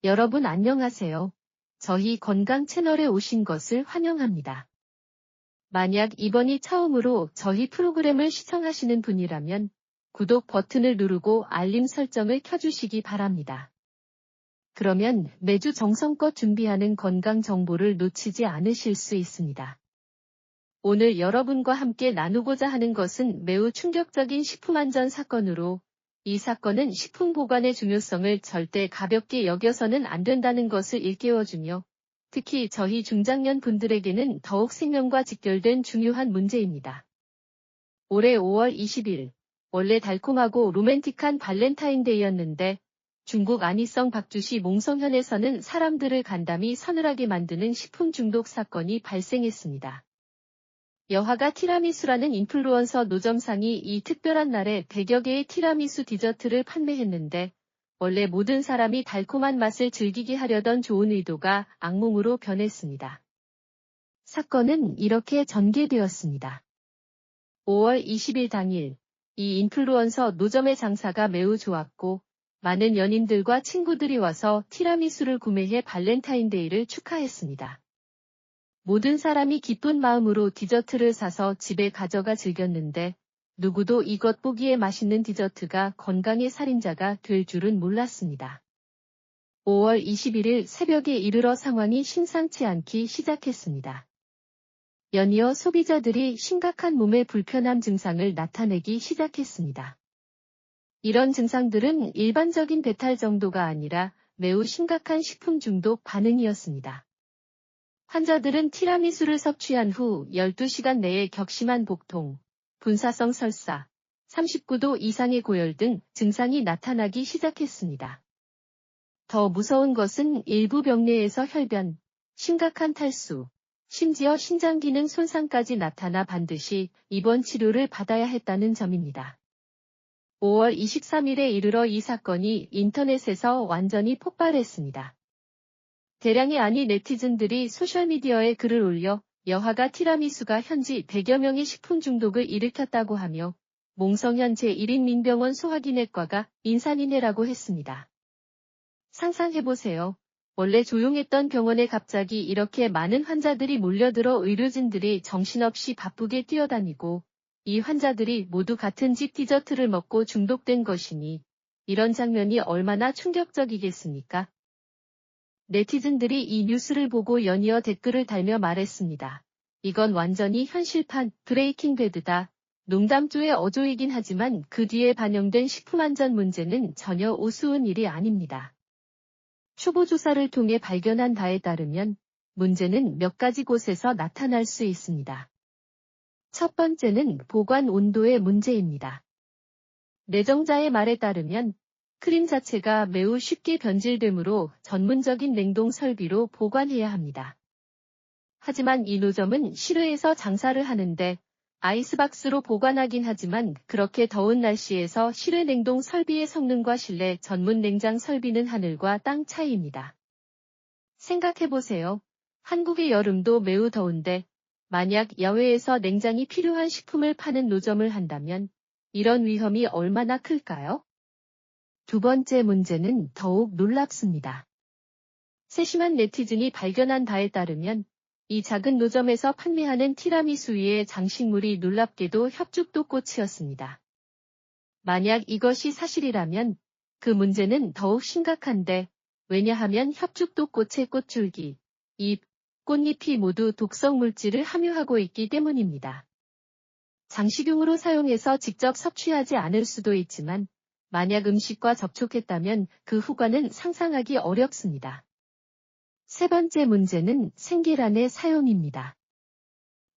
여러분 안녕하세요. 저희 건강 채널에 오신 것을 환영합니다. 만약 이번이 처음으로 저희 프로그램을 시청하시는 분이라면 구독 버튼을 누르고 알림 설정을 켜주시기 바랍니다. 그러면 매주 정성껏 준비하는 건강 정보를 놓치지 않으실 수 있습니다. 오늘 여러분과 함께 나누고자 하는 것은 매우 충격적인 식품안전 사건으로 이 사건은 식품 보관의 중요성을 절대 가볍게 여겨서는 안 된다는 것을 일깨워주며 특히 저희 중장년 분들에게는 더욱 생명과 직결된 중요한 문제입니다. 올해 5월 20일, 원래 달콤하고 로맨틱한 발렌타인데이였는데 중국 안희성 박주시 몽성현에서는 사람들을 간담이 서늘하게 만드는 식품 중독 사건이 발생했습니다. 여화가 티라미수라는 인플루언서 노점상이 이 특별한 날에 100여 개의 티라미수 디저트를 판매했는데 원래 모든 사람이 달콤한 맛을 즐기게 하려던 좋은 의도가 악몽으로 변했습니다. 사건은 이렇게 전개되었습니다. 5월 20일 당일, 이 인플루언서 노점의 장사가 매우 좋았고 많은 연인들과 친구들이 와서 티라미수를 구매해 발렌타인데이를 축하했습니다. 모든 사람이 기쁜 마음으로 디저트를 사서 집에 가져가 즐겼는데 누구도 이것 보기에 맛있는 디저트가 건강의 살인자가 될 줄은 몰랐습니다. 5월 21일 새벽에 이르러 상황이 심상치 않기 시작했습니다. 연이어 소비자들이 심각한 몸의 불편함 증상을 나타내기 시작했습니다. 이런 증상들은 일반적인 배탈 정도가 아니라 매우 심각한 식품 중독 반응이었습니다. 환자들은 티라미수를 섭취한 후 12시간 내에 격심한 복통, 분사성 설사, 39도 이상의 고열 등 증상이 나타나기 시작했습니다. 더 무서운 것은 일부 병내에서 혈변, 심각한 탈수, 심지어 신장 기능 손상까지 나타나 반드시 입원 치료를 받아야 했다는 점입니다. 5월 23일에 이르러 이 사건이 인터넷에서 완전히 폭발했습니다. 대량의 아니 네티즌들이 소셜미디어에 글을 올려 여화가 티라미수가 현지 100여 명의 식품 중독을 일으켰다고 하며 몽성현 제1인 민병원 소화기내과가 인산인해라고 했습니다. 상상해보세요. 원래 조용했던 병원에 갑자기 이렇게 많은 환자들이 몰려들어 의료진들이 정신없이 바쁘게 뛰어다니고 이 환자들이 모두 같은 집 디저트를 먹고 중독된 것이니 이런 장면이 얼마나 충격적이겠습니까? 네티즌들이 이 뉴스를 보고 연이어 댓글을 달며 말했습니다. 이건 완전히 현실판 브레이킹 배드다. 농담조의 어조이긴 하지만 그 뒤에 반영된 식품안전 문제는 전혀 우스운 일이 아닙니다. 초보 조사를 통해 발견한 바에 따르면 문제는 몇 가지 곳에서 나타날 수 있습니다. 첫 번째는 보관 온도의 문제입니다. 내정자의 말에 따르면 크림 자체가 매우 쉽게 변질되므로 전문적인 냉동 설비로 보관해야 합니다. 하지만 이 노점은 실외에서 장사를 하는데 아이스박스로 보관하긴 하지만 그렇게 더운 날씨에서 실외 냉동 설비의 성능과 실내 전문 냉장 설비는 하늘과 땅 차이입니다. 생각해보세요. 한국의 여름도 매우 더운데 만약 야외에서 냉장이 필요한 식품을 파는 노점을 한다면 이런 위험이 얼마나 클까요? 두 번째 문제는 더욱 놀랍습니다. 세심한 네티즌이 발견한 바에 따르면 이 작은 노점에서 판매하는 티라미수 위에 장식물이 놀랍게도 협죽도꽃이었습니다. 만약 이것이 사실이라면 그 문제는 더욱 심각한데 왜냐하면 협죽도꽃의 꽃줄기, 잎, 꽃잎이 모두 독성 물질을 함유하고 있기 때문입니다. 장식용으로 사용해서 직접 섭취하지 않을 수도 있지만 만약 음식과 접촉했다면 그 후과는 상상하기 어렵습니다. 세 번째 문제는 생계란의 사용입니다.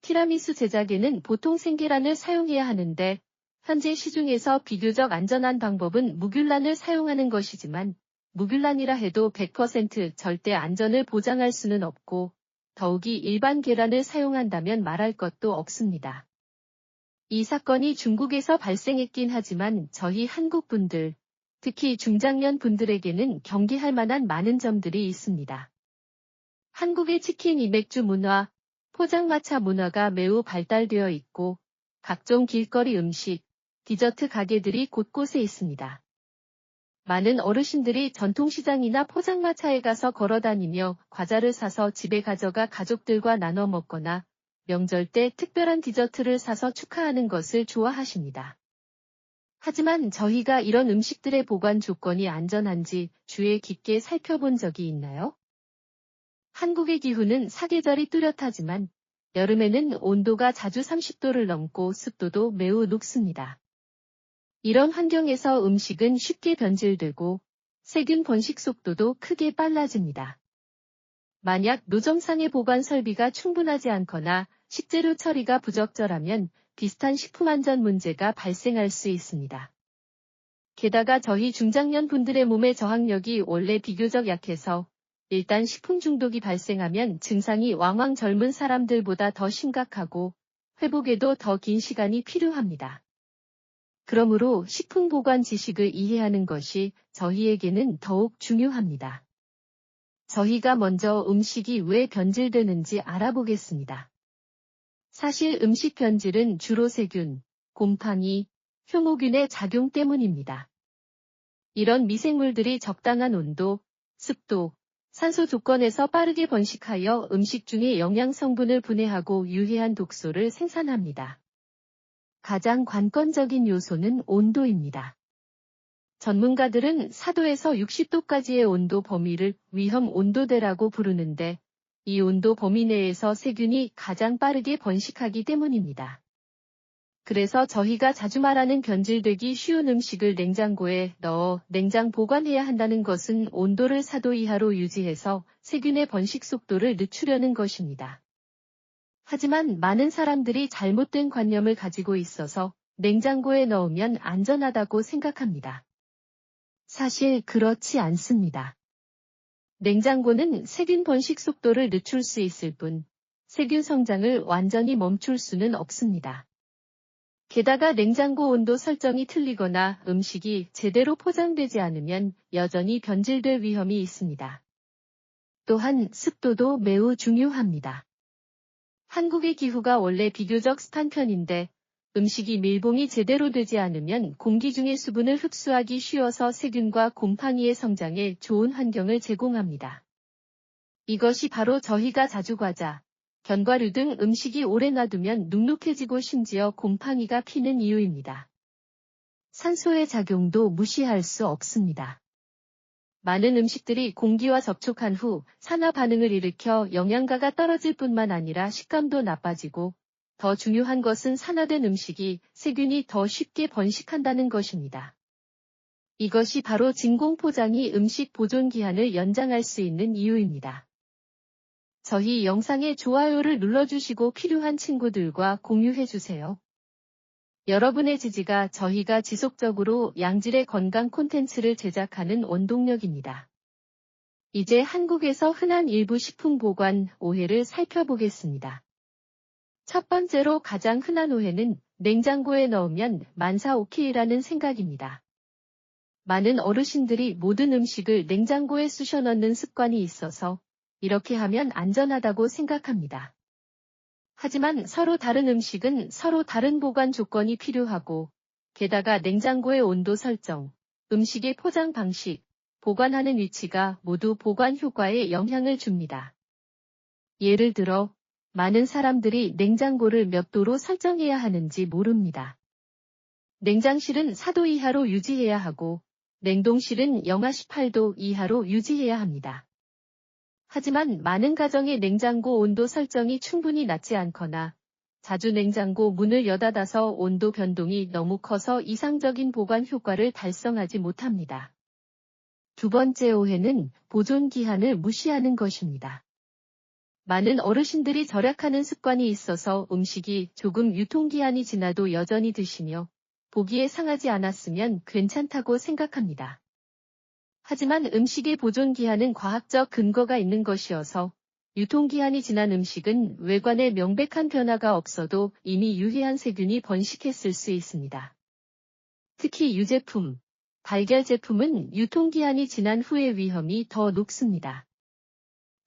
티라미수 제작에는 보통 생계란을 사용해야 하는데 현재 시중에서 비교적 안전한 방법은 무귤란을 사용하는 것이지만 무귤란이라 해도 100% 절대 안전을 보장할 수는 없고 더욱이 일반 계란을 사용한다면 말할 것도 없습니다. 이 사건이 중국에서 발생했긴 하지만 저희 한국 분들, 특히 중장년 분들에게는 경계할 만한 많은 점들이 있습니다. 한국의 치킨 이맥주 문화, 포장마차 문화가 매우 발달되어 있고 각종 길거리 음식, 디저트 가게들이 곳곳에 있습니다. 많은 어르신들이 전통시장이나 포장마차에 가서 걸어다니며 과자를 사서 집에 가져가 가족들과 나눠 먹거나 명절 때 특별한 디저트를 사서 축하하는 것을 좋아하십니다. 하지만 저희가 이런 음식들의 보관 조건이 안전한지 주의 깊게 살펴본 적이 있나요? 한국의 기후는 사계절이 뚜렷하지만 여름에는 온도가 자주 30도를 넘고 습도도 매우 높습니다. 이런 환경에서 음식은 쉽게 변질되고 세균 번식 속도도 크게 빨라집니다. 만약 노점상의 보관 설비가 충분하지 않거나 식재료 처리가 부적절하면 비슷한 식품 안전 문제가 발생할 수 있습니다. 게다가 저희 중장년 분들의 몸의 저항력이 원래 비교적 약해서 일단 식품 중독이 발생하면 증상이 왕왕 젊은 사람들보다 더 심각하고 회복에도 더 긴 시간이 필요합니다. 그러므로 식품 보관 지식을 이해하는 것이 저희에게는 더욱 중요합니다. 저희가 먼저 음식이 왜 변질되는지 알아보겠습니다. 사실 음식 변질은 주로 세균, 곰팡이, 효모균의 작용 때문입니다. 이런 미생물들이 적당한 온도, 습도, 산소 조건에서 빠르게 번식하여 음식 중의 영양 성분을 분해하고 유해한 독소를 생산합니다. 가장 관건적인 요소는 온도입니다. 전문가들은 4도에서 60도까지의 온도 범위를 위험 온도대라고 부르는데 이 온도 범위 내에서 세균이 가장 빠르게 번식하기 때문입니다. 그래서 저희가 자주 말하는 변질되기 쉬운 음식을 냉장고에 넣어 냉장 보관해야 한다는 것은 온도를 4도 이하로 유지해서 세균의 번식 속도를 늦추려는 것입니다. 하지만 많은 사람들이 잘못된 관념을 가지고 있어서 냉장고에 넣으면 안전하다고 생각합니다. 사실 그렇지 않습니다. 냉장고는 세균 번식 속도를 늦출 수 있을 뿐 세균 성장을 완전히 멈출 수는 없습니다. 게다가 냉장고 온도 설정이 틀리거나 음식이 제대로 포장되지 않으면 여전히 변질될 위험이 있습니다. 또한 습도도 매우 중요합니다. 한국의 기후가 원래 비교적 습한 편인데 음식이 밀봉이 제대로 되지 않으면 공기 중의 수분을 흡수하기 쉬워서 세균과 곰팡이의 성장에 좋은 환경을 제공합니다. 이것이 바로 저희가 자주 과자, 견과류 등 음식이 오래 놔두면 눅눅해지고 심지어 곰팡이가 피는 이유입니다. 산소의 작용도 무시할 수 없습니다. 많은 음식들이 공기와 접촉한 후 산화 반응을 일으켜 영양가가 떨어질 뿐만 아니라 식감도 나빠지고 더 중요한 것은 산화된 음식이 세균이 더 쉽게 번식한다는 것입니다. 이것이 바로 진공 포장이 음식 보존 기한을 연장할 수 있는 이유입니다. 저희 영상에 좋아요를 눌러주시고 필요한 친구들과 공유해주세요. 여러분의 지지가 저희가 지속적으로 양질의 건강 콘텐츠를 제작하는 원동력입니다. 이제 한국에서 흔한 일부 식품 보관 오해를 살펴보겠습니다. 첫 번째로 가장 흔한 오해는 냉장고에 넣으면 만사 오케이라는 생각입니다. 많은 어르신들이 모든 음식을 냉장고에 쑤셔 넣는 습관이 있어서 이렇게 하면 안전하다고 생각합니다. 하지만 서로 다른 음식은 서로 다른 보관 조건이 필요하고 게다가 냉장고의 온도 설정, 음식의 포장 방식, 보관하는 위치가 모두 보관 효과에 영향을 줍니다. 예를 들어 많은 사람들이 냉장고를 몇 도로 설정해야 하는지 모릅니다. 냉장실은 4도 이하로 유지해야 하고 냉동실은 영하 18도 이하로 유지해야 합니다. 하지만 많은 가정의 냉장고 온도 설정이 충분히 낮지 않거나 자주 냉장고 문을 여닫아서 온도 변동이 너무 커서 이상적인 보관 효과를 달성하지 못합니다. 두 번째 오해는 보존 기한을 무시하는 것입니다. 많은 어르신들이 절약하는 습관이 있어서 음식이 조금 유통기한이 지나도 여전히 드시며 보기에 상하지 않았으면 괜찮다고 생각합니다. 하지만 음식의 보존 기한은 과학적 근거가 있는 것이어서 유통기한이 지난 음식은 외관에 명백한 변화가 없어도 이미 유해한 세균이 번식했을 수 있습니다. 특히 유제품, 달걀 제품은 유통기한이 지난 후의 위험이 더 높습니다.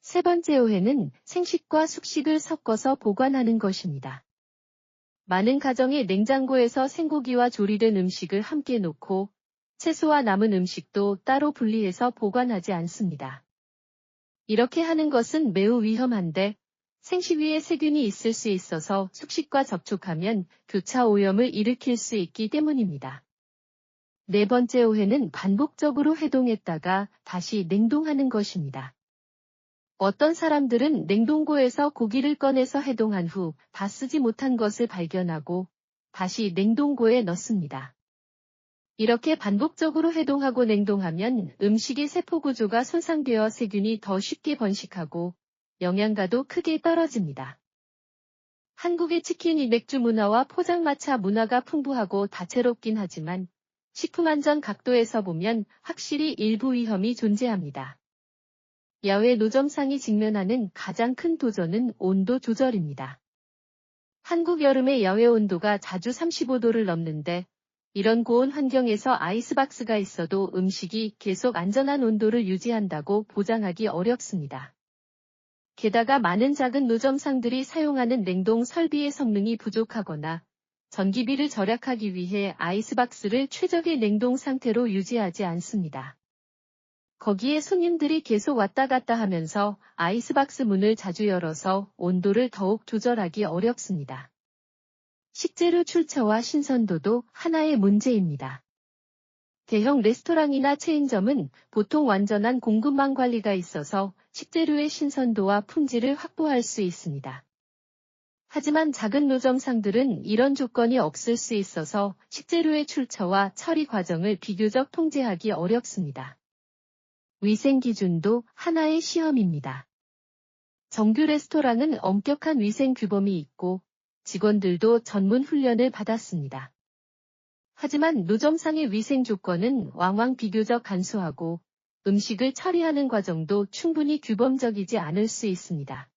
세 번째 오해는 생식과 숙식을 섞어서 보관하는 것입니다. 많은 가정의 냉장고에서 생고기와 조리된 음식을 함께 놓고 채소와 남은 음식도 따로 분리해서 보관하지 않습니다. 이렇게 하는 것은 매우 위험한데 생식 위에 세균이 있을 수 있어서 숙식과 접촉하면 교차 오염을 일으킬 수 있기 때문입니다. 네 번째 오해는 반복적으로 해동했다가 다시 냉동하는 것입니다. 어떤 사람들은 냉동고에서 고기를 꺼내서 해동한 후 다 쓰지 못한 것을 발견하고 다시 냉동고에 넣습니다. 이렇게 반복적으로 해동하고 냉동하면 음식의 세포 구조가 손상되어 세균이 더 쉽게 번식하고 영양가도 크게 떨어집니다. 한국의 치킨 맥주 문화와 포장마차 문화가 풍부하고 다채롭긴 하지만 식품안전 각도에서 보면 확실히 일부 위험이 존재합니다. 야외 노점상이 직면하는 가장 큰 도전은 온도 조절입니다. 한국 여름의 야외 온도가 자주 35도를 넘는데 이런 고온 환경에서 아이스박스가 있어도 음식이 계속 안전한 온도를 유지한다고 보장하기 어렵습니다. 게다가 많은 작은 노점상들이 사용하는 냉동 설비의 성능이 부족하거나 전기비를 절약하기 위해 아이스박스를 최적의 냉동 상태로 유지하지 않습니다. 거기에 손님들이 계속 왔다 갔다 하면서 아이스박스 문을 자주 열어서 온도를 더욱 조절하기 어렵습니다. 식재료 출처와 신선도도 하나의 문제입니다. 대형 레스토랑이나 체인점은 보통 완전한 공급망 관리가 있어서 식재료의 신선도와 품질을 확보할 수 있습니다. 하지만 작은 노점상들은 이런 조건이 없을 수 있어서 식재료의 출처와 처리 과정을 비교적 통제하기 어렵습니다. 위생 기준도 하나의 시험입니다. 정규 레스토랑은 엄격한 위생 규범이 있고 직원들도 전문 훈련을 받았습니다. 하지만 노점상의 위생 조건은 왕왕 비교적 간소하고 음식을 처리하는 과정도 충분히 규범적이지 않을 수 있습니다.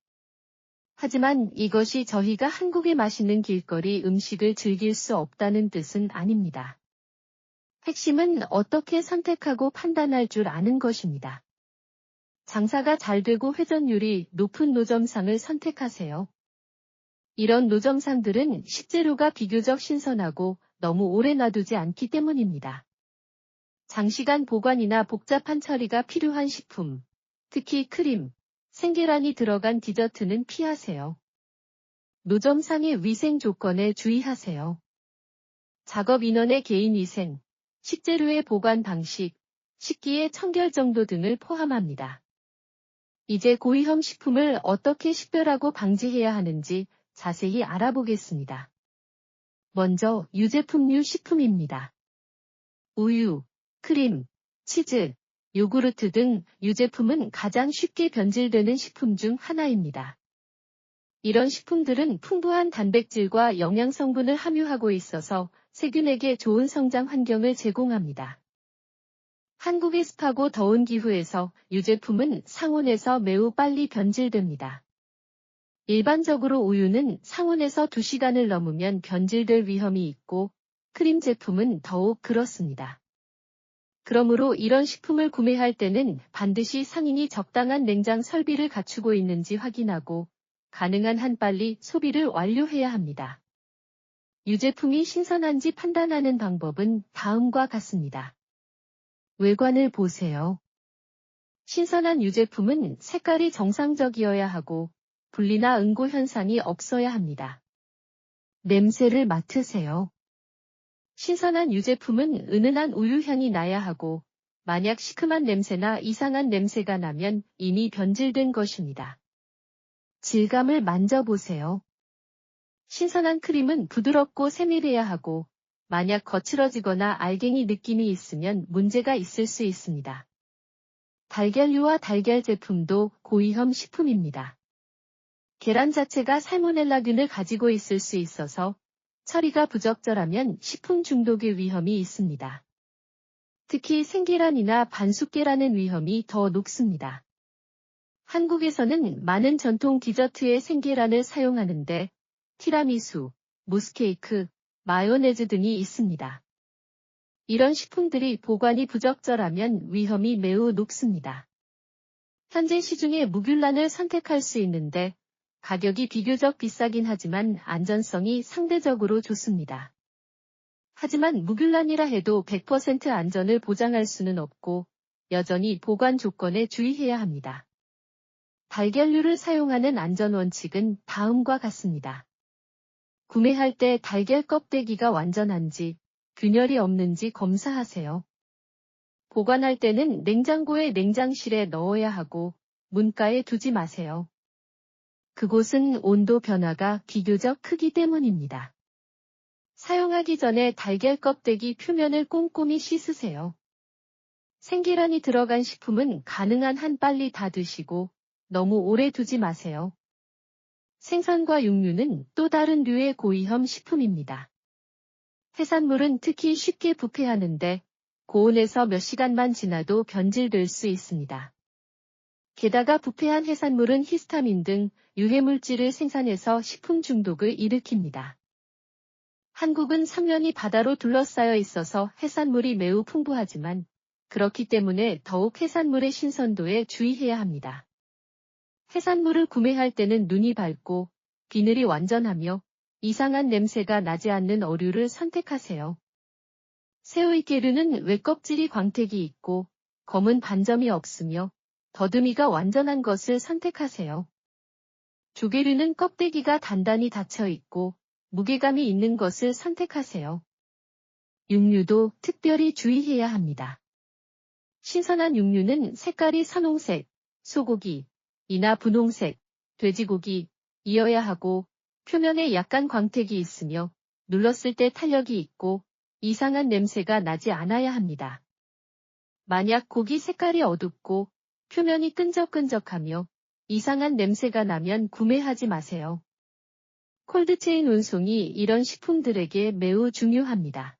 하지만 이것이 저희가 한국의 맛있는 길거리 음식을 즐길 수 없다는 뜻은 아닙니다. 핵심은 어떻게 선택하고 판단할 줄 아는 것입니다. 장사가 잘 되고 회전율이 높은 노점상을 선택하세요. 이런 노점상들은 식재료가 비교적 신선하고 너무 오래 놔두지 않기 때문입니다. 장시간 보관이나 복잡한 처리가 필요한 식품, 특히 크림, 생계란이 들어간 디저트는 피하세요. 노점상의 위생 조건에 주의하세요. 작업 인원의 개인 위생, 식재료의 보관 방식, 식기의 청결 정도 등을 포함합니다. 이제 고위험 식품을 어떻게 식별하고 방지해야 하는지 자세히 알아보겠습니다. 먼저 유제품류 식품입니다. 우유, 크림, 치즈, 요구르트 등 유제품은 가장 쉽게 변질되는 식품 중 하나입니다. 이런 식품들은 풍부한 단백질과 영양 성분을 함유하고 있어서 세균에게 좋은 성장 환경을 제공합니다. 한국의 습하고 더운 기후에서 유제품은 상온에서 매우 빨리 변질됩니다. 일반적으로 우유는 상온에서 2시간을 넘으면 변질될 위험이 있고 크림 제품은 더욱 그렇습니다. 그러므로 이런 식품을 구매할 때는 반드시 상인이 적당한 냉장 설비를 갖추고 있는지 확인하고 가능한 한 빨리 소비를 완료해야 합니다. 유제품이 신선한지 판단하는 방법은 다음과 같습니다. 외관을 보세요. 신선한 유제품은 색깔이 정상적이어야 하고 분리나 응고 현상이 없어야 합니다. 냄새를 맡으세요. 신선한 유제품은 은은한 우유 향이 나야 하고 만약 시큼한 냄새나 이상한 냄새가 나면 이미 변질된 것입니다. 질감을 만져보세요. 신선한 크림은 부드럽고 세밀해야 하고 만약 거칠어지거나 알갱이 느낌이 있으면 문제가 있을 수 있습니다. 달걀류와 달걀 제품도 고위험 식품입니다. 계란 자체가 살모넬라균을 가지고 있을 수 있어서 처리가 부적절하면 식품 중독의 위험이 있습니다. 특히 생계란이나 반숙계란의 위험이 더 높습니다. 한국에서는 많은 전통 디저트에 생계란을 사용하는데 티라미수, 무스케이크, 마요네즈 등이 있습니다. 이런 식품들이 보관이 부적절하면 위험이 매우 높습니다. 현재 시중에 무귤란을 선택할 수 있는데 가격이 비교적 비싸긴 하지만 안전성이 상대적으로 좋습니다. 하지만 무균란이라 해도 100% 안전을 보장할 수는 없고 여전히 보관 조건에 주의해야 합니다. 달걀류를 사용하는 안전 원칙은 다음과 같습니다. 구매할 때 달걀 껍데기가 완전한지, 균열이 없는지 검사하세요. 보관할 때는 냉장고에 냉장실에 넣어야 하고 문가에 두지 마세요. 그곳은 온도 변화가 비교적 크기 때문입니다. 사용하기 전에 달걀 껍데기 표면을 꼼꼼히 씻으세요. 생계란이 들어간 식품은 가능한 한 빨리 다 드시고 너무 오래 두지 마세요. 생선과 육류는 또 다른 류의 고위험 식품입니다. 해산물은 특히 쉽게 부패하는데 고온에서 몇 시간만 지나도 변질될 수 있습니다. 게다가 부패한 해산물은 히스타민 등 유해물질을 생산해서 식품 중독을 일으킵니다. 한국은 삼면이 바다로 둘러싸여 있어서 해산물이 매우 풍부하지만 그렇기 때문에 더욱 해산물의 신선도에 주의해야 합니다. 해산물을 구매할 때는 눈이 밝고 비늘이 완전하며 이상한 냄새가 나지 않는 어류를 선택하세요. 새우이깨류는 외껍질이 광택이 있고 검은 반점이 없으며 더듬이가 완전한 것을 선택하세요. 조개류는 껍데기가 단단히 닫혀 있고 무게감이 있는 것을 선택하세요. 육류도 특별히 주의해야 합니다. 신선한 육류는 색깔이 선홍색, 소고기, 이나 분홍색, 돼지고기, 이어야 하고 표면에 약간 광택이 있으며 눌렀을 때 탄력이 있고 이상한 냄새가 나지 않아야 합니다. 만약 고기 색깔이 어둡고 표면이 끈적끈적하며 이상한 냄새가 나면 구매하지 마세요. 콜드체인 운송이 이런 식품들에게 매우 중요합니다.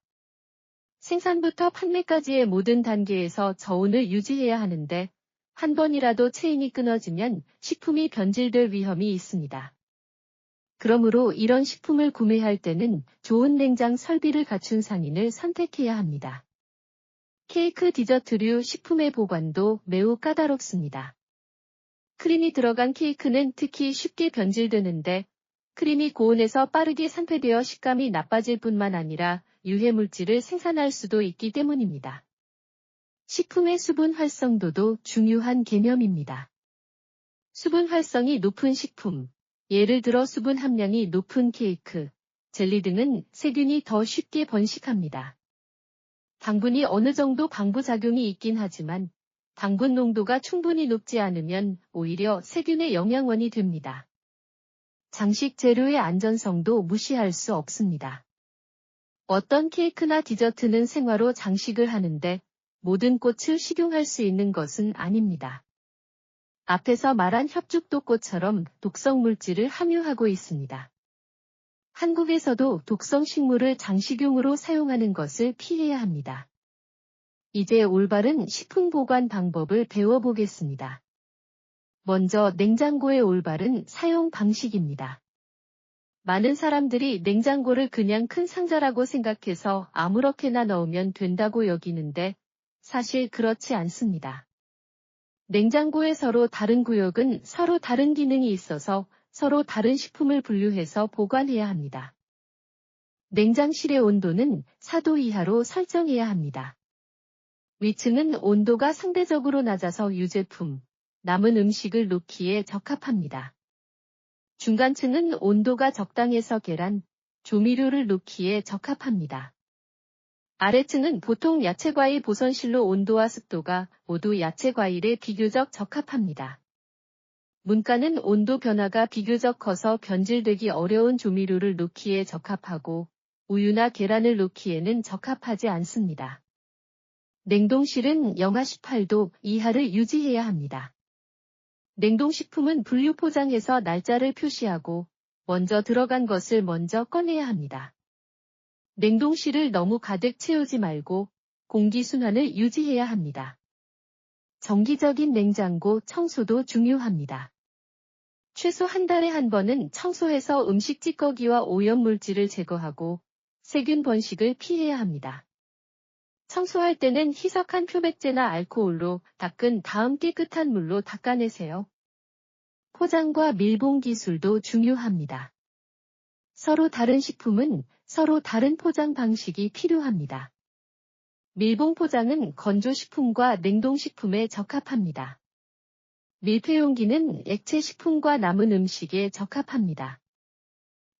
생산부터 판매까지의 모든 단계에서 저온을 유지해야 하는데 한 번이라도 체인이 끊어지면 식품이 변질될 위험이 있습니다. 그러므로 이런 식품을 구매할 때는 좋은 냉장 설비를 갖춘 상인을 선택해야 합니다. 케이크 디저트류 식품의 보관도 매우 까다롭습니다. 크림이 들어간 케이크는 특히 쉽게 변질되는데 크림이 고온에서 빠르게 산패되어 식감이 나빠질 뿐만 아니라 유해물질을 생산할 수도 있기 때문입니다. 식품의 수분 활성도도 중요한 개념입니다. 수분 활성이 높은 식품, 예를 들어 수분 함량이 높은 케이크, 젤리 등은 세균이 더 쉽게 번식합니다. 당분이 어느 정도 방부작용이 있긴 하지만 당분 농도가 충분히 높지 않으면 오히려 세균의 영양원이 됩니다. 장식 재료의 안전성도 무시할 수 없습니다. 어떤 케이크나 디저트는 생화로 장식을 하는데 모든 꽃을 식용할 수 있는 것은 아닙니다. 앞에서 말한 협죽독꽃처럼 독성 물질을 함유하고 있습니다. 한국에서도 독성 식물을 장식용으로 사용하는 것을 피해야 합니다. 이제 올바른 식품 보관 방법을 배워보겠습니다. 먼저 냉장고의 올바른 사용 방식입니다. 많은 사람들이 냉장고를 그냥 큰 상자라고 생각해서 아무렇게나 넣으면 된다고 여기는데 사실 그렇지 않습니다. 냉장고의 서로 다른 구역은 서로 다른 기능이 있어서 서로 다른 식품을 분류해서 보관해야 합니다. 냉장실의 온도는 4도 이하로 설정해야 합니다. 위층은 온도가 상대적으로 낮아서 유제품, 남은 음식을 놓기에 적합합니다. 중간층은 온도가 적당해서 계란, 조미료를 놓기에 적합합니다. 아래층은 보통 야채과일 보선실로 온도와 습도가 모두 야채과일에 비교적 적합합니다. 문가는 온도 변화가 비교적 커서 변질되기 어려운 조미료를 놓기에 적합하고 우유나 계란을 놓기에는 적합하지 않습니다. 냉동실은 영하 18도 이하를 유지해야 합니다. 냉동식품은 분류 포장해서 날짜를 표시하고 먼저 들어간 것을 먼저 꺼내야 합니다. 냉동실을 너무 가득 채우지 말고 공기순환을 유지해야 합니다. 정기적인 냉장고 청소도 중요합니다. 최소 한 달에 한 번은 청소해서 음식 찌꺼기와 오염물질을 제거하고 세균 번식을 피해야 합니다. 청소할 때는 희석한 표백제나 알코올로 닦은 다음 깨끗한 물로 닦아내세요. 포장과 밀봉 기술도 중요합니다. 서로 다른 식품은 서로 다른 포장 방식이 필요합니다. 밀봉 포장은 건조식품과 냉동식품에 적합합니다. 밀폐용기는 액체 식품과 남은 음식에 적합합니다.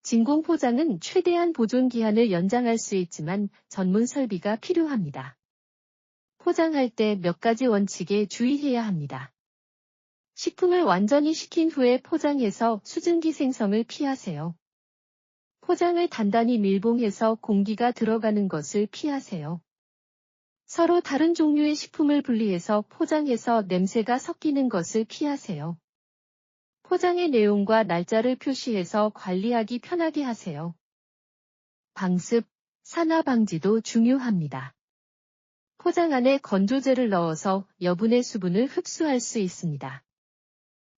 진공 포장은 최대한 보존 기한을 연장할 수 있지만 전문 설비가 필요합니다. 포장할 때 몇 가지 원칙에 주의해야 합니다. 식품을 완전히 식힌 후에 포장해서 수증기 생성을 피하세요. 포장을 단단히 밀봉해서 공기가 들어가는 것을 피하세요. 서로 다른 종류의 식품을 분리해서 포장해서 냄새가 섞이는 것을 피하세요. 포장의 내용과 날짜를 표시해서 관리하기 편하게 하세요. 방습, 산화 방지도 중요합니다. 포장 안에 건조제를 넣어서 여분의 수분을 흡수할 수 있습니다.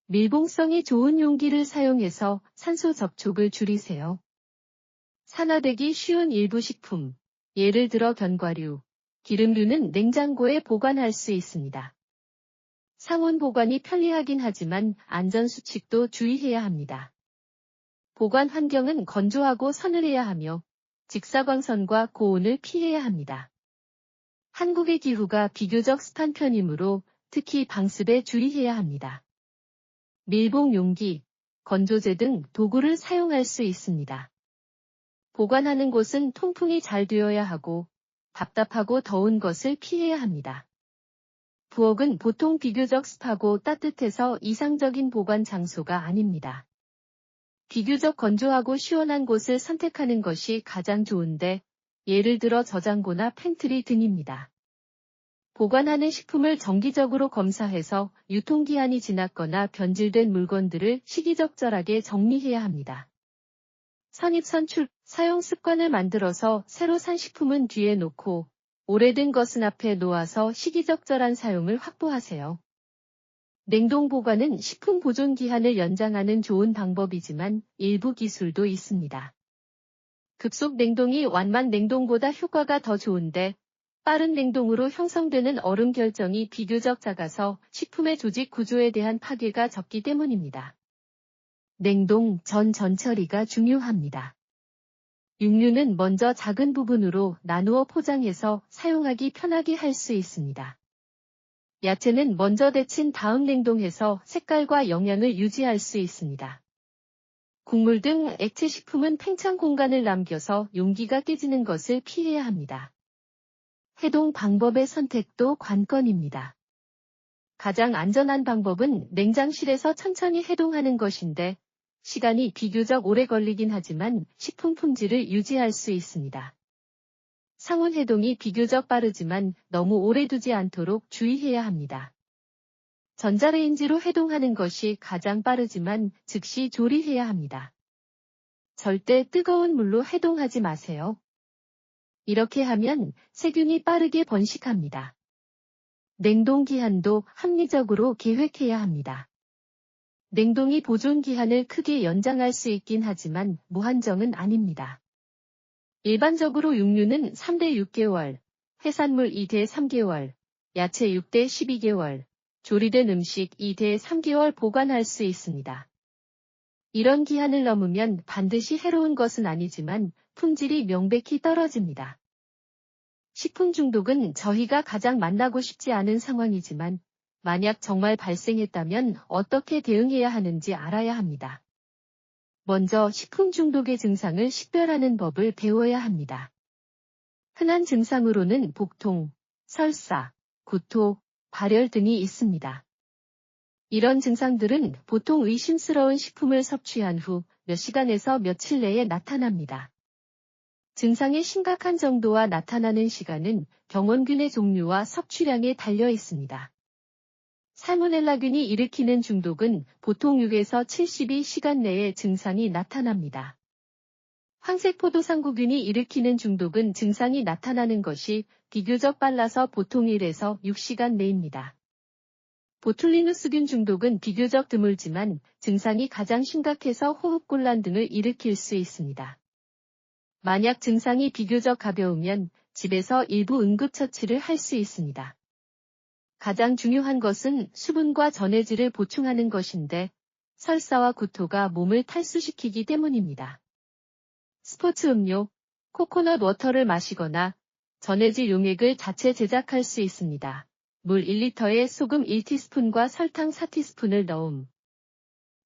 밀봉성이 좋은 용기를 사용해서 산소 접촉을 줄이세요. 산화되기 쉬운 일부 식품, 예를 들어 견과류, 기름류는 냉장고에 보관할 수 있습니다. 상온 보관이 편리하긴 하지만 안전 수칙도 주의해야 합니다. 보관 환경은 건조하고 서늘해야 하며 직사광선과 고온을 피해야 합니다. 한국의 기후가 비교적 습한 편이므로 특히 방습에 주의해야 합니다. 밀봉 용기, 건조제 등 도구를 사용할 수 있습니다. 보관하는 곳은 통풍이 잘 되어야 하고 답답하고 더운 것을 피해야 합니다. 부엌은 보통 비교적 습하고 따뜻해서 이상적인 보관 장소가 아닙니다. 비교적 건조하고 시원한 곳을 선택하는 것이 가장 좋은데, 예를 들어 저장고나 팬트리 등입니다. 보관하는 식품을 정기적으로 검사해서 유통기한이 지났거나 변질된 물건들을 시기적절하게 정리해야 합니다. 선입선출, 사용 습관을 만들어서 새로 산 식품은 뒤에 놓고 오래된 것은 앞에 놓아서 시기적절한 사용을 확보하세요. 냉동 보관은 식품 보존 기한을 연장하는 좋은 방법이지만 일부 기술도 있습니다. 급속 냉동이 완만 냉동보다 효과가 더 좋은데 빠른 냉동으로 형성되는 얼음 결정이 비교적 작아서 식품의 조직 구조에 대한 파괴가 적기 때문입니다. 냉동 전 전처리가 중요합니다. 육류는 먼저 작은 부분으로 나누어 포장해서 사용하기 편하게 할 수 있습니다. 야채는 먼저 데친 다음 냉동해서 색깔과 영양을 유지할 수 있습니다. 국물 등 액체 식품은 팽창 공간을 남겨서 용기가 깨지는 것을 피해야 합니다. 해동 방법의 선택도 관건입니다. 가장 안전한 방법은 냉장실에서 천천히 해동하는 것인데, 시간이 비교적 오래 걸리긴 하지만 식품 품질을 유지할 수 있습니다. 상온 해동이 비교적 빠르지만 너무 오래 두지 않도록 주의해야 합니다. 전자레인지로 해동하는 것이 가장 빠르지만 즉시 조리해야 합니다. 절대 뜨거운 물로 해동하지 마세요. 이렇게 하면 세균이 빠르게 번식합니다. 냉동 기한도 합리적으로 계획해야 합니다. 냉동이 보존 기한을 크게 연장할 수 있긴 하지만 무한정은 아닙니다. 일반적으로 육류는 3대 6개월, 해산물 2대 3개월, 야채 6대 12개월, 조리된 음식 2대 3개월 보관할 수 있습니다. 이런 기한을 넘으면 반드시 해로운 것은 아니지만 품질이 명백히 떨어집니다. 식품 중독은 저희가 가장 만나고 싶지 않은 상황이지만 만약 정말 발생했다면 어떻게 대응해야 하는지 알아야 합니다. 먼저 식품 중독의 증상을 식별하는 법을 배워야 합니다. 흔한 증상으로는 복통, 설사, 구토, 발열 등이 있습니다. 이런 증상들은 보통 의심스러운 식품을 섭취한 후 몇 시간에서 며칠 내에 나타납니다. 증상의 심각한 정도와 나타나는 시간은 병원균의 종류와 섭취량에 달려 있습니다. 살모넬라균이 일으키는 중독은 보통 6에서 72시간 내에 증상이 나타납니다. 황색포도상구균이 일으키는 중독은 증상이 나타나는 것이 비교적 빨라서 보통 1에서 6시간 내입니다. 보툴리누스균 중독은 비교적 드물지만 증상이 가장 심각해서 호흡곤란 등을 일으킬 수 있습니다. 만약 증상이 비교적 가벼우면 집에서 일부 응급처치를 할 수 있습니다. 가장 중요한 것은 수분과 전해질을 보충하는 것인데 설사와 구토가 몸을 탈수시키기 때문입니다. 스포츠 음료, 코코넛 워터를 마시거나 전해질 용액을 자체 제작할 수 있습니다. 물 1리터에 소금 1티스푼과 설탕 4티스푼을 넣음.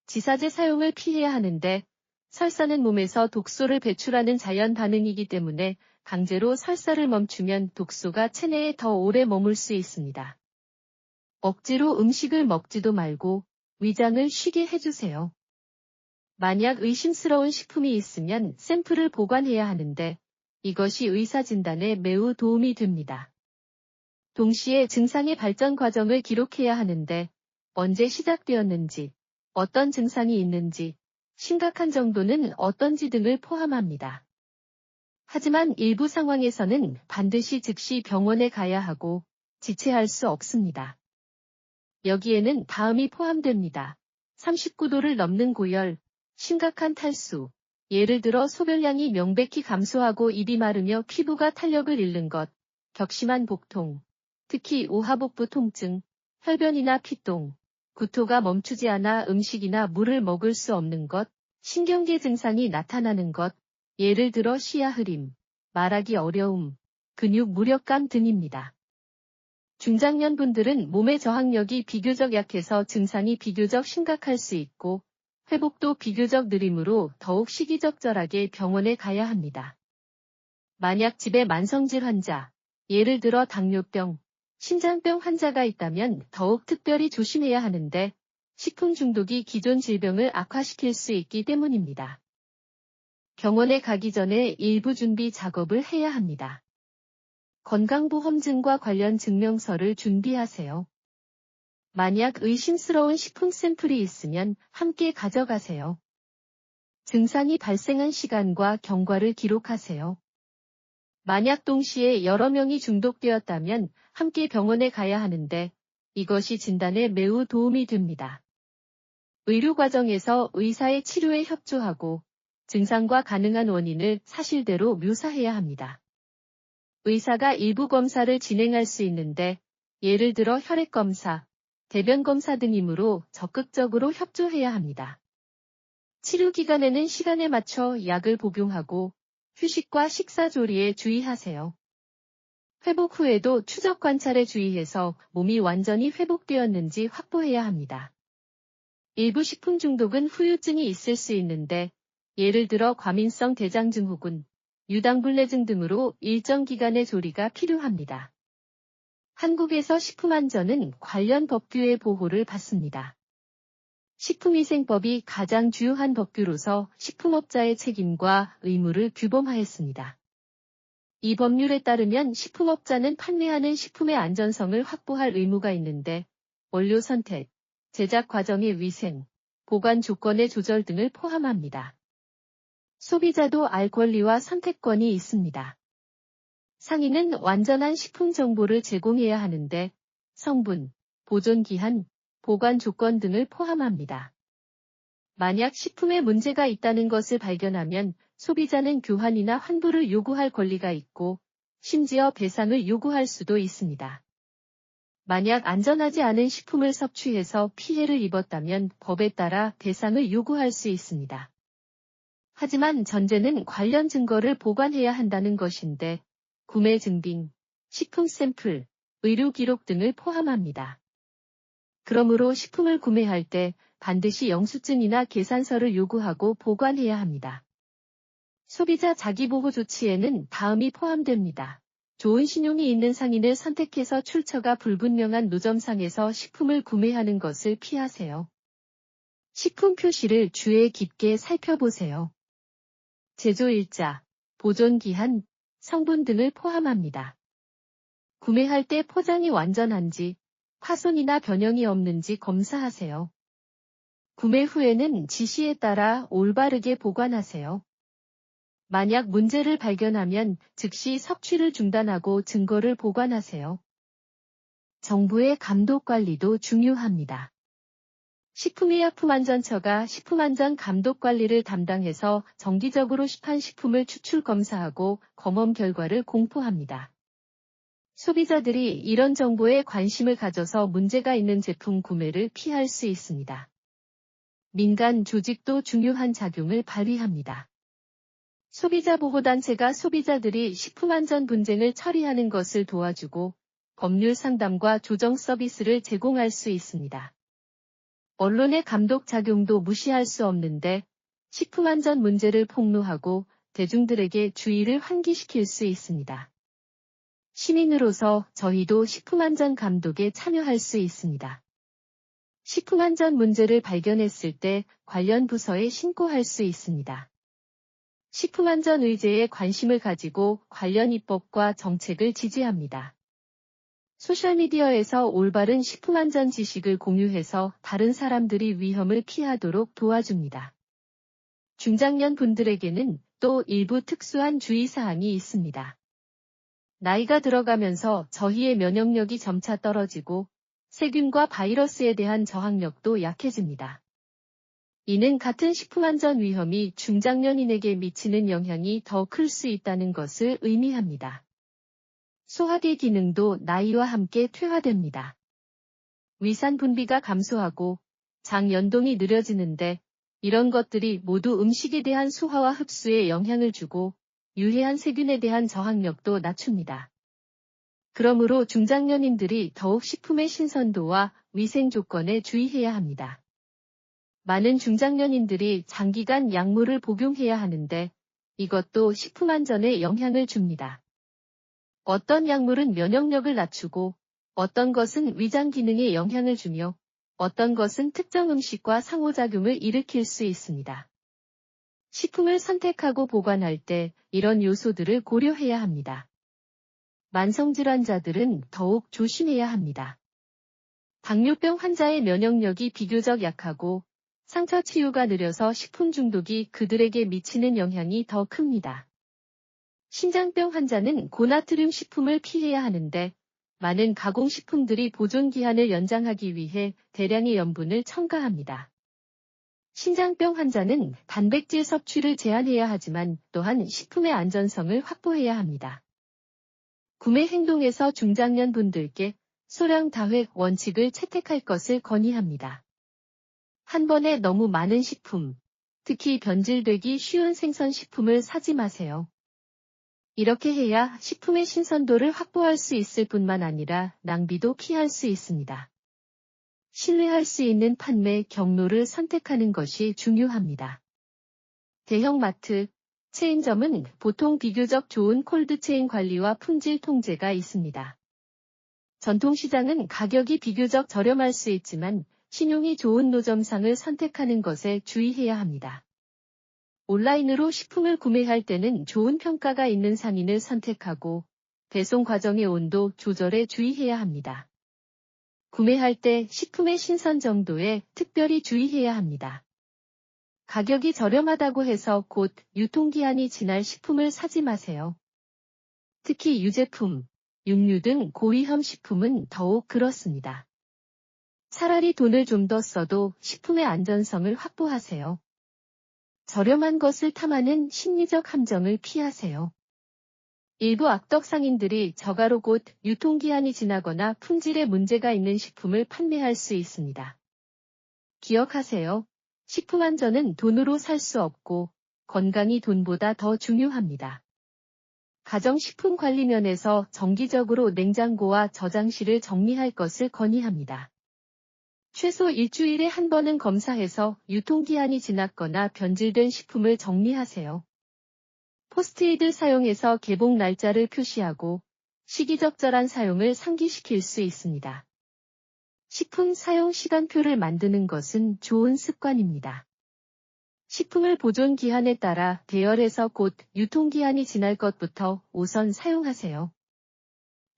지사제 사용을 피해야 하는데 설사는 몸에서 독소를 배출하는 자연 반응이기 때문에 강제로 설사를 멈추면 독소가 체내에 더 오래 머물 수 있습니다. 억지로 음식을 먹지도 말고 위장을 쉬게 해주세요. 만약 의심스러운 식품이 있으면 샘플을 보관해야 하는데 이것이 의사 진단에 매우 도움이 됩니다. 동시에 증상의 발전 과정을 기록해야 하는데 언제 시작되었는지, 어떤 증상이 있는지, 심각한 정도는 어떤지 등을 포함합니다. 하지만 일부 상황에서는 반드시 즉시 병원에 가야 하고 지체할 수 없습니다. 여기에는 다음이 포함됩니다. 39도를 넘는 고열, 심각한 탈수, 예를 들어 소변량이 명백히 감소하고 입이 마르며 피부가 탄력을 잃는 것, 격심한 복통, 특히 오하복부 통증, 혈변이나 피똥, 구토가 멈추지 않아 음식이나 물을 먹을 수 없는 것, 신경계 증상이 나타나는 것, 예를 들어 시야 흐림, 말하기 어려움, 근육 무력감 등입니다. 중장년분들은 몸의 저항력이 비교적 약해서 증상이 비교적 심각할 수 있고 회복도 비교적 느리므로 더욱 시기적절하게 병원에 가야 합니다. 만약 집에 만성질 환자, 예를 들어 당뇨병, 심장병 환자가 있다면 더욱 특별히 조심해야 하는데 식품 중독이 기존 질병을 악화시킬 수 있기 때문입니다. 병원에 가기 전에 일부 준비 작업을 해야 합니다. 건강보험증과 관련 증명서를 준비하세요. 만약 의심스러운 식품 샘플이 있으면 함께 가져가세요. 증상이 발생한 시간과 경과를 기록하세요. 만약 동시에 여러 명이 중독되었다면 함께 병원에 가야 하는데 이것이 진단에 매우 도움이 됩니다. 의료 과정에서 의사의 치료에 협조하고 증상과 가능한 원인을 사실대로 묘사해야 합니다. 의사가 일부 검사를 진행할 수 있는데 예를 들어 혈액검사, 대변검사 등이므로 적극적으로 협조해야 합니다. 치료 기간에는 시간에 맞춰 약을 복용하고 휴식과 식사 조리에 주의하세요. 회복 후에도 추적 관찰에 주의해서 몸이 완전히 회복되었는지 확보해야 합니다. 일부 식품 중독은 후유증이 있을 수 있는데 예를 들어 과민성 대장증후군, 유당불내증 등으로 일정 기간의 조리가 필요합니다. 한국에서 식품안전은 관련 법규의 보호를 받습니다. 식품위생법이 가장 주요한 법규로서 식품업자의 책임과 의무를 규범하였습니다. 이 법률에 따르면 식품업자는 판매하는 식품의 안전성을 확보할 의무가 있는데 원료 선택, 제작 과정의 위생, 보관 조건의 조절 등을 포함합니다. 소비자도 알 권리와 선택권이 있습니다. 상인은 완전한 식품 정보를 제공해야 하는데 성분, 보존기한, 보관 조건 등을 포함합니다. 만약 식품에 문제가 있다는 것을 발견하면 소비자는 교환이나 환불을 요구할 권리가 있고 심지어 배상을 요구할 수도 있습니다. 만약 안전하지 않은 식품을 섭취해서 피해를 입었다면 법에 따라 배상을 요구할 수 있습니다. 하지만 전제는 관련 증거를 보관해야 한다는 것인데 구매 증빙, 식품 샘플, 의료 기록 등을 포함합니다. 그러므로 식품을 구매할 때 반드시 영수증이나 계산서를 요구하고 보관해야 합니다. 소비자 자기보호 조치에는 다음이 포함됩니다. 좋은 신용이 있는 상인을 선택해서 출처가 불분명한 노점상에서 식품을 구매하는 것을 피하세요. 식품 표시를 주의 깊게 살펴보세요. 제조일자, 보존기한, 성분 등을 포함합니다. 구매할 때 포장이 완전한지, 파손이나 변형이 없는지 검사하세요. 구매 후에는 지시에 따라 올바르게 보관하세요. 만약 문제를 발견하면 즉시 섭취를 중단하고 증거를 보관하세요. 정부의 감독 관리도 중요합니다. 식품의약품안전처가 식품안전 감독 관리를 담당해서 정기적으로 시판식품을 추출 검사하고 검험 결과를 공포합니다. 소비자들이 이런 정보에 관심을 가져서 문제가 있는 제품 구매를 피할 수 있습니다. 민간 조직도 중요한 작용을 발휘합니다. 소비자보호단체가 소비자들이 식품안전 분쟁을 처리하는 것을 도와주고 법률 상담과 조정 서비스를 제공할 수 있습니다. 언론의 감독 작용도 무시할 수 없는데 식품안전 문제를 폭로하고 대중들에게 주의를 환기시킬 수 있습니다. 시민으로서 저희도 식품안전 감독에 참여할 수 있습니다. 식품안전 문제를 발견했을 때 관련 부서에 신고할 수 있습니다. 식품안전 의제에 관심을 가지고 관련 입법과 정책을 지지합니다. 소셜미디어에서 올바른 식품안전 지식을 공유해서 다른 사람들이 위험을 피하도록 도와줍니다. 중장년 분들에게는 또 일부 특수한 주의사항이 있습니다. 나이가 들어가면서 저희의 면역력이 점차 떨어지고 세균과 바이러스에 대한 저항력도 약해집니다. 이는 같은 식품안전 위험이 중장년인에게 미치는 영향이 더 클 수 있다는 것을 의미합니다. 소화기 기능도 나이와 함께 퇴화됩니다. 위산 분비가 감소하고 장 연동이 느려지는데 이런 것들이 모두 음식에 대한 소화와 흡수에 영향을 주고 유해한 세균에 대한 저항력도 낮춥니다. 그러므로 중장년인들이 더욱 식품의 신선도와 위생 조건에 주의해야 합니다. 많은 중장년인들이 장기간 약물을 복용해야 하는데 이것도 식품안전에 영향을 줍니다. 어떤 약물은 면역력을 낮추고 어떤 것은 위장 기능에 영향을 주며 어떤 것은 특정 음식과 상호작용을 일으킬 수 있습니다. 식품을 선택하고 보관할 때 이런 요소들을 고려해야 합니다. 만성질환자들은 더욱 조심해야 합니다. 당뇨병 환자의 면역력이 비교적 약하고 상처 치유가 느려서 식품 중독이 그들에게 미치는 영향이 더 큽니다. 신장병 환자는 고나트륨 식품을 피해야 하는데 많은 가공식품들이 보존기한을 연장하기 위해 대량의 염분을 첨가합니다. 신장병 환자는 단백질 섭취를 제한해야 하지만 또한 식품의 안전성을 확보해야 합니다. 구매 행동에서 중장년 분들께 소량 다획 원칙을 채택할 것을 건의합니다. 한 번에 너무 많은 식품, 특히 변질되기 쉬운 생선식품을 사지 마세요. 이렇게 해야 식품의 신선도를 확보할 수 있을 뿐만 아니라 낭비도 피할 수 있습니다. 신뢰할 수 있는 판매 경로를 선택하는 것이 중요합니다. 대형마트, 체인점은 보통 비교적 좋은 콜드체인 관리와 품질 통제가 있습니다. 전통시장은 가격이 비교적 저렴할 수 있지만 신용이 좋은 노점상을 선택하는 것에 주의해야 합니다. 온라인으로 식품을 구매할 때는 좋은 평가가 있는 상인을 선택하고 배송 과정의 온도 조절에 주의해야 합니다. 구매할 때 식품의 신선 정도에 특별히 주의해야 합니다. 가격이 저렴하다고 해서 곧 유통기한이 지날 식품을 사지 마세요. 특히 유제품, 육류 등 고위험 식품은 더욱 그렇습니다. 차라리 돈을 좀 더 써도 식품의 안전성을 확보하세요. 저렴한 것을 탐하는 심리적 함정을 피하세요. 일부 악덕 상인들이 저가로 곧 유통기한이 지나거나 품질에 문제가 있는 식품을 판매할 수 있습니다. 기억하세요. 식품 안전은 돈으로 살 수 없고 건강이 돈보다 더 중요합니다. 가정식품 관리 면에서 정기적으로 냉장고와 저장실을 정리할 것을 건의합니다. 최소 일주일에 한 번은 검사해서 유통기한이 지났거나 변질된 식품을 정리하세요. 포스트잇을 사용해서 개봉 날짜를 표시하고 시기적절한 사용을 상기시킬 수 있습니다. 식품 사용 시간표를 만드는 것은 좋은 습관입니다. 식품을 보존 기한에 따라 대열해서 곧 유통기한이 지날 것부터 우선 사용하세요.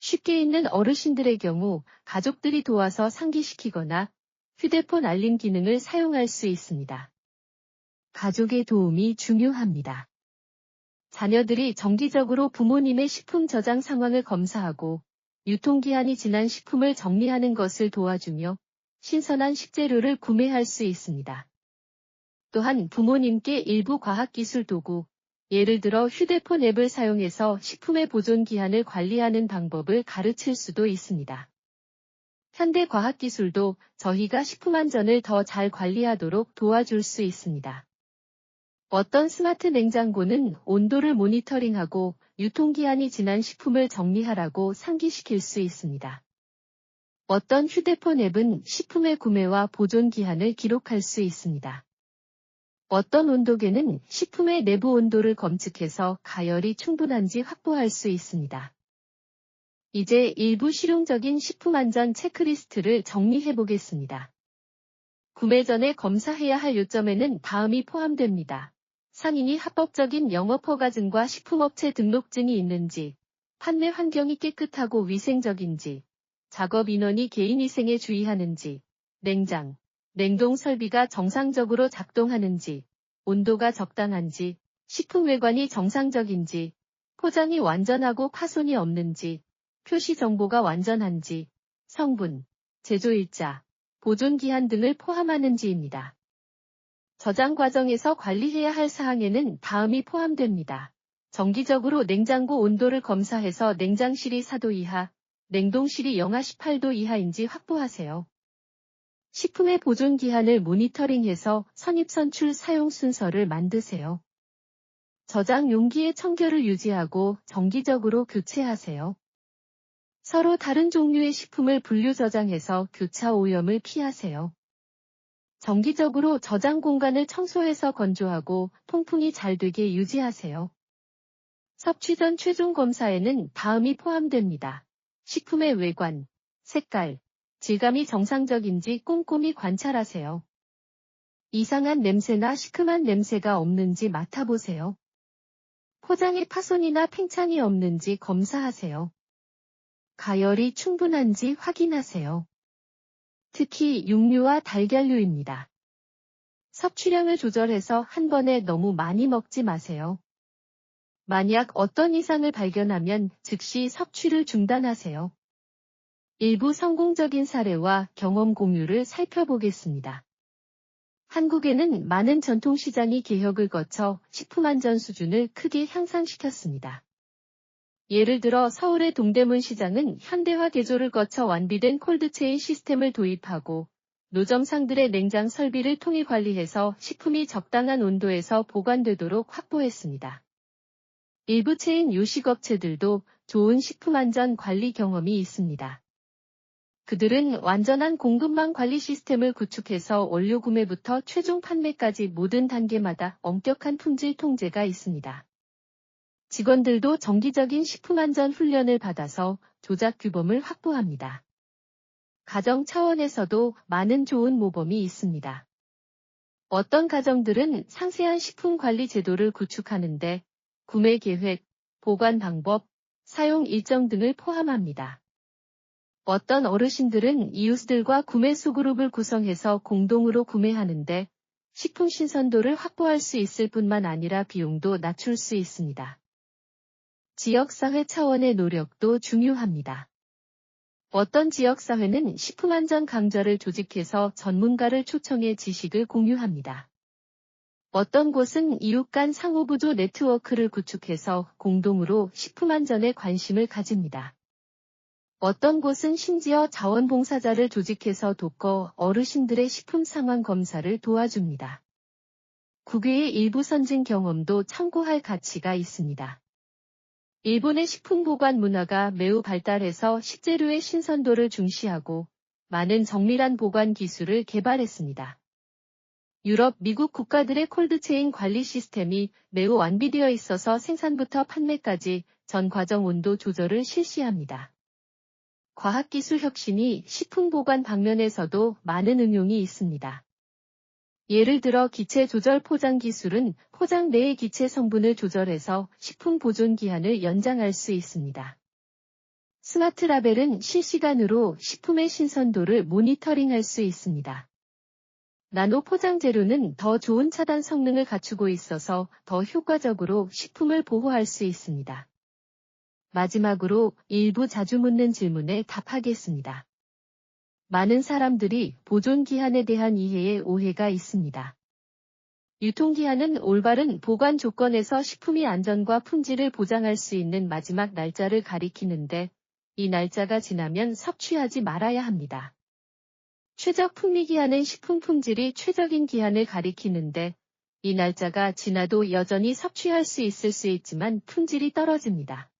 쉽게 잊는 어르신들의 경우 가족들이 도와서 상기시키거나 휴대폰 알림 기능을 사용할 수 있습니다. 가족의 도움이 중요합니다. 자녀들이 정기적으로 부모님의 식품 저장 상황을 검사하고 유통기한이 지난 식품을 정리하는 것을 도와주며 신선한 식재료를 구매할 수 있습니다. 또한 부모님께 일부 과학기술 도구, 예를 들어 휴대폰 앱을 사용해서 식품의 보존 기한을 관리하는 방법을 가르칠 수도 있습니다. 현대 과학기술도 저희가 식품 안전을 더 잘 관리하도록 도와줄 수 있습니다. 어떤 스마트 냉장고는 온도를 모니터링하고 유통기한이 지난 식품을 정리하라고 상기시킬 수 있습니다. 어떤 휴대폰 앱은 식품의 구매와 보존 기한을 기록할 수 있습니다. 어떤 온도계는 식품의 내부 온도를 검측해서 가열이 충분한지 확보할 수 있습니다. 이제 일부 실용적인 식품 안전 체크리스트를 정리해 보겠습니다. 구매 전에 검사해야 할 요점에는 다음이 포함됩니다. 상인이 합법적인 영업허가증과 식품업체 등록증이 있는지, 판매 환경이 깨끗하고 위생적인지, 작업 인원이 개인위생에 주의하는지, 냉동 설비가 정상적으로 작동하는지, 온도가 적당한지, 식품 외관이 정상적인지, 포장이 완전하고 파손이 없는지, 표시 정보가 완전한지, 성분, 제조일자, 보존기한 등을 포함하는지입니다. 저장 과정에서 관리해야 할 사항에는 다음이 포함됩니다. 정기적으로 냉장고 온도를 검사해서 냉장실이 4도 이하, 냉동실이 영하 18도 이하인지 확보하세요. 식품의 보존 기한을 모니터링해서 선입선출 사용 순서를 만드세요. 저장 용기의 청결을 유지하고 정기적으로 교체하세요. 서로 다른 종류의 식품을 분류 저장해서 교차 오염을 피하세요. 정기적으로 저장 공간을 청소해서 건조하고 통풍이 잘 되게 유지하세요. 섭취 전 최종 검사에는 다음이 포함됩니다. 식품의 외관, 색깔, 질감이 정상적인지 꼼꼼히 관찰하세요. 이상한 냄새나 시큼한 냄새가 없는지 맡아보세요. 포장에 파손이나 팽창이 없는지 검사하세요. 가열이 충분한지 확인하세요. 특히 육류와 달걀류입니다. 섭취량을 조절해서 한 번에 너무 많이 먹지 마세요. 만약 어떤 이상을 발견하면 즉시 섭취를 중단하세요. 일부 성공적인 사례와 경험 공유를 살펴보겠습니다. 한국에는 많은 전통시장이 개혁을 거쳐 식품안전 수준을 크게 향상시켰습니다. 예를 들어 서울의 동대문 시장은 현대화 개조를 거쳐 완비된 콜드체인 시스템을 도입하고 노점상들의 냉장 설비를 통일 관리해서 식품이 적당한 온도에서 보관되도록 확보했습니다. 일부 체인 요식업체들도 좋은 식품안전 관리 경험이 있습니다. 그들은 완전한 공급망 관리 시스템을 구축해서 원료 구매부터 최종 판매까지 모든 단계마다 엄격한 품질 통제가 있습니다. 직원들도 정기적인 식품안전 훈련을 받아서 조작 규범을 확보합니다. 가정 차원에서도 많은 좋은 모범이 있습니다. 어떤 가정들은 상세한 식품 관리 제도를 구축하는데 구매 계획, 보관 방법, 사용 일정 등을 포함합니다. 어떤 어르신들은 이웃들과 구매 소그룹을 구성해서 공동으로 구매하는데 식품 신선도를 확보할 수 있을 뿐만 아니라 비용도 낮출 수 있습니다. 지역사회 차원의 노력도 중요합니다. 어떤 지역사회는 식품안전 강좌를 조직해서 전문가를 초청해 지식을 공유합니다. 어떤 곳은 이웃 간 상호부조 네트워크를 구축해서 공동으로 식품안전에 관심을 가집니다. 어떤 곳은 심지어 자원봉사자를 조직해서 돕고 어르신들의 식품 상황 검사를 도와줍니다. 국외의 일부 선진 경험도 참고할 가치가 있습니다. 일본의 식품 보관 문화가 매우 발달해서 식재료의 신선도를 중시하고 많은 정밀한 보관 기술을 개발했습니다. 유럽, 미국 국가들의 콜드체인 관리 시스템이 매우 완비되어 있어서 생산부터 판매까지 전 과정 온도 조절을 실시합니다. 과학기술 혁신이 식품 보관 방면에서도 많은 응용이 있습니다. 예를 들어 기체 조절 포장 기술은 포장 내의 기체 성분을 조절해서 식품 보존 기한을 연장할 수 있습니다. 스마트 라벨은 실시간으로 식품의 신선도를 모니터링할 수 있습니다. 나노 포장 재료는 더 좋은 차단 성능을 갖추고 있어서 더 효과적으로 식품을 보호할 수 있습니다. 마지막으로 일부 자주 묻는 질문에 답하겠습니다. 많은 사람들이 보존 기한에 대한 이해에 오해가 있습니다. 유통기한은 올바른 보관 조건에서 식품의 안전과 품질을 보장할 수 있는 마지막 날짜를 가리키는데 이 날짜가 지나면 섭취하지 말아야 합니다. 최적 풍미기한은 식품 품질이 최적인 기한을 가리키는데 이 날짜가 지나도 여전히 섭취할 수 있을 수 있지만 품질이 떨어집니다.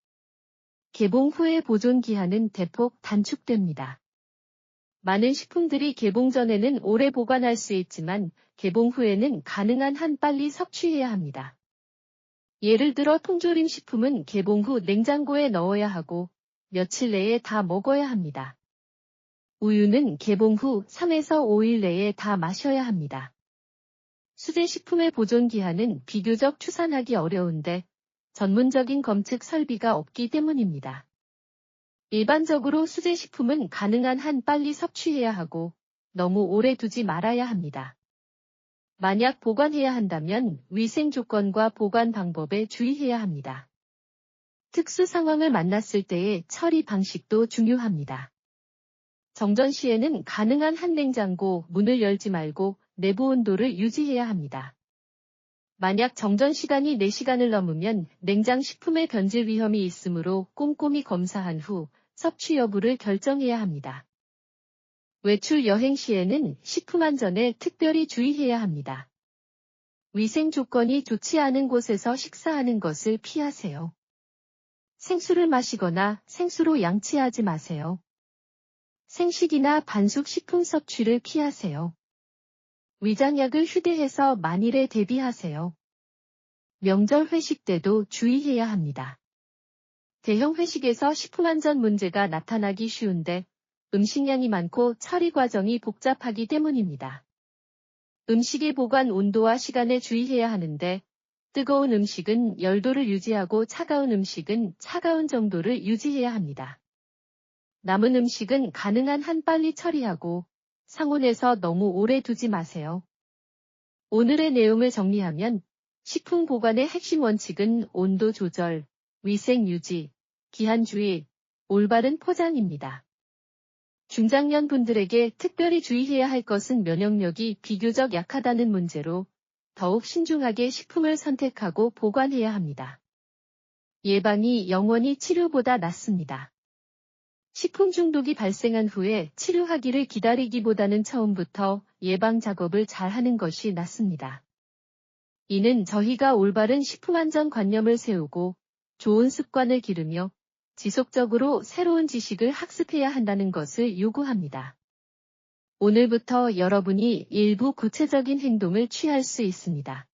개봉 후의 보존 기한은 대폭 단축됩니다. 많은 식품들이 개봉 전에는 오래 보관할 수 있지만 개봉 후에는 가능한 한 빨리 섭취해야 합니다. 예를 들어 통조림 식품은 개봉 후 냉장고에 넣어야 하고 며칠 내에 다 먹어야 합니다. 우유는 개봉 후 3에서 5일 내에 다 마셔야 합니다. 수제식품의 보존 기한은 비교적 추산하기 어려운데 전문적인 검측 설비가 없기 때문입니다. 일반적으로 수제식품은 가능한 한 빨리 섭취해야 하고 너무 오래 두지 말아야 합니다. 만약 보관해야 한다면 위생 조건과 보관 방법에 주의해야 합니다. 특수 상황을 만났을 때의 처리 방식도 중요합니다. 정전 시에는 가능한 한 냉장고 문을 열지 말고 내부 온도를 유지해야 합니다. 만약 정전 시간이 4시간을 넘으면 냉장 식품의 변질 위험이 있으므로 꼼꼼히 검사한 후 섭취 여부를 결정해야 합니다. 외출 여행 시에는 식품 안전에 특별히 주의해야 합니다. 위생 조건이 좋지 않은 곳에서 식사하는 것을 피하세요. 생수를 마시거나 생수로 양치하지 마세요. 생식이나 반숙 식품 섭취를 피하세요. 위장약을 휴대해서 만일에 대비하세요. 명절 회식 때도 주의해야 합니다. 대형 회식에서 식품 안전 문제가 나타나기 쉬운데 음식량이 많고 처리 과정이 복잡하기 때문입니다. 음식의 보관 온도와 시간에 주의해야 하는데 뜨거운 음식은 열도를 유지하고 차가운 음식은 차가운 정도를 유지해야 합니다. 남은 음식은 가능한 한 빨리 처리하고 상온에서 너무 오래 두지 마세요. 오늘의 내용을 정리하면 식품 보관의 핵심 원칙은 온도 조절, 위생 유지, 기한 주의, 올바른 포장입니다. 중장년 분들에게 특별히 주의해야 할 것은 면역력이 비교적 약하다는 문제로 더욱 신중하게 식품을 선택하고 보관해야 합니다. 예방이 영원히 치료보다 낫습니다. 식품 중독이 발생한 후에 치료하기를 기다리기보다는 처음부터 예방 작업을 잘 하는 것이 낫습니다. 이는 저희가 올바른 식품안전관념을 세우고 좋은 습관을 기르며 지속적으로 새로운 지식을 학습해야 한다는 것을 요구합니다. 오늘부터 여러분이 일부 구체적인 행동을 취할 수 있습니다.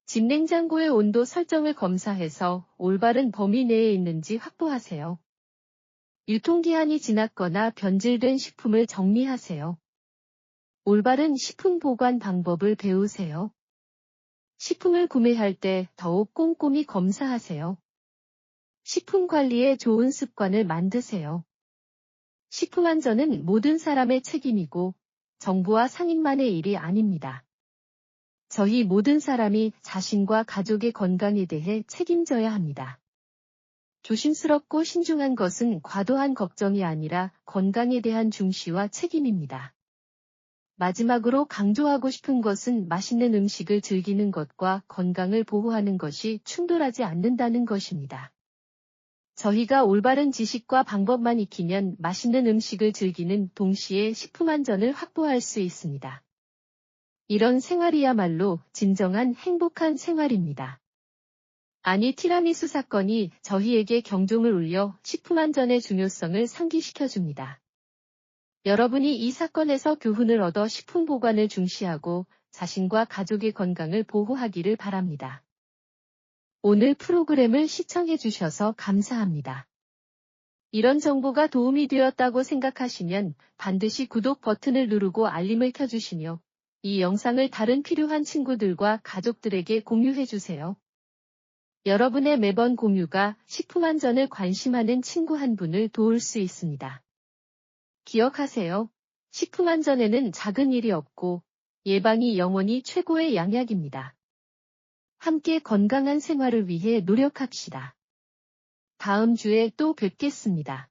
집 냉장고의 온도 설정을 검사해서 올바른 범위 내에 있는지 확보하세요. 유통기한이 지났거나 변질된 식품을 정리하세요. 올바른 식품 보관 방법을 배우세요. 식품을 구매할 때 더욱 꼼꼼히 검사하세요. 식품 관리에 좋은 습관을 만드세요. 식품 안전은 모든 사람의 책임이고 정부와 상인만의 일이 아닙니다. 저희 모든 사람이 자신과 가족의 건강에 대해 책임져야 합니다. 조심스럽고 신중한 것은 과도한 걱정이 아니라 건강에 대한 중시와 책임입니다. 마지막으로 강조하고 싶은 것은 맛있는 음식을 즐기는 것과 건강을 보호하는 것이 충돌하지 않는다는 것입니다. 저희가 올바른 지식과 방법만 익히면 맛있는 음식을 즐기는 동시에 식품 안전을 확보할 수 있습니다. 이런 생활이야말로 진정한 행복한 생활입니다. 아니 티라미수 사건이 저희에게 경종을 울려 식품 안전의 중요성을 상기시켜줍니다. 여러분이 이 사건에서 교훈을 얻어 식품 보관을 중시하고 자신과 가족의 건강을 보호하기를 바랍니다. 오늘 프로그램을 시청해주셔서 감사합니다. 이런 정보가 도움이 되었다고 생각하시면 반드시 구독 버튼을 누르고 알림을 켜주시며 이 영상을 다른 필요한 친구들과 가족들에게 공유해주세요. 여러분의 매번 공유가 식품 안전을 관심하는 친구 한 분을 도울 수 있습니다. 기억하세요. 식품 안전에는 작은 일이 없고 예방이 영원히 최고의 양약입니다. 함께 건강한 생활을 위해 노력합시다. 다음 주에 또 뵙겠습니다.